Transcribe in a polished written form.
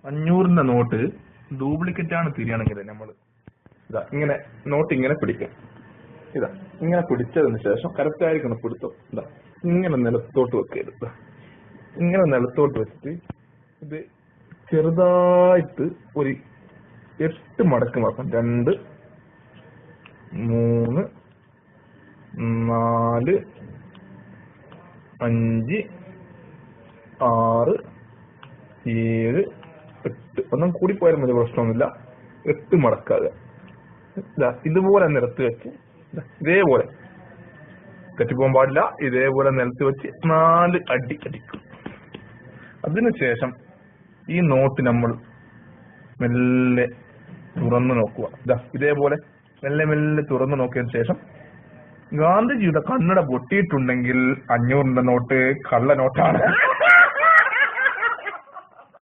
500 not duplicate ആണ് തിരിയാണെങ്കിൽ നമ്മൾ ഇതാ ഇങ്ങനെ നോട്ട് ഇങ്ങനെ പിടിക്കാം. ഇതാ ഇങ്ങനെ പിടിച്ചതിന് ശേഷം കറക്റ്റ് ആയിരിക്കണം പിടുത്തം. ഇതാ ഇങ്ങനെ നിലത്തോട്ട് വെക്കരുത്. ഇങ്ങനെ നിലത്തോട്ട് വെച്ചിട്ട് ഇത് ചെറുതായിട്ട് ഒരു 8 മടക്ക് മാസം 2 3 4 5 6 7 8 ഒന്നും കൂടി പോയാലും മതി, പ്രശ്നമൊന്നുമില്ല. 8 മടക്കാതെ ഇതുപോലെ നിലത്ത് വെച്ച് ഇതേപോലെ തെറ്റിപ്പോകാൻ പാടില്ല. ഇതേപോലെ നിലത്ത് വെച്ച് 4 അടി അടിക്കും. അതിനുശേഷം ഈ നോട്ട് നമ്മൾ മെല്ലെ തുറന്നു നോക്കുക. ഇതേപോലെ മെല്ലെ മെല്ലെ തുറന്നു നോക്കിയതിനു ശേഷം ഗാന്ധിജിയുടെ കണ്ണട പൊട്ടിയിട്ടുണ്ടെങ്കിൽ 500 നോട്ട് കള്ള നോട്ടാണ്.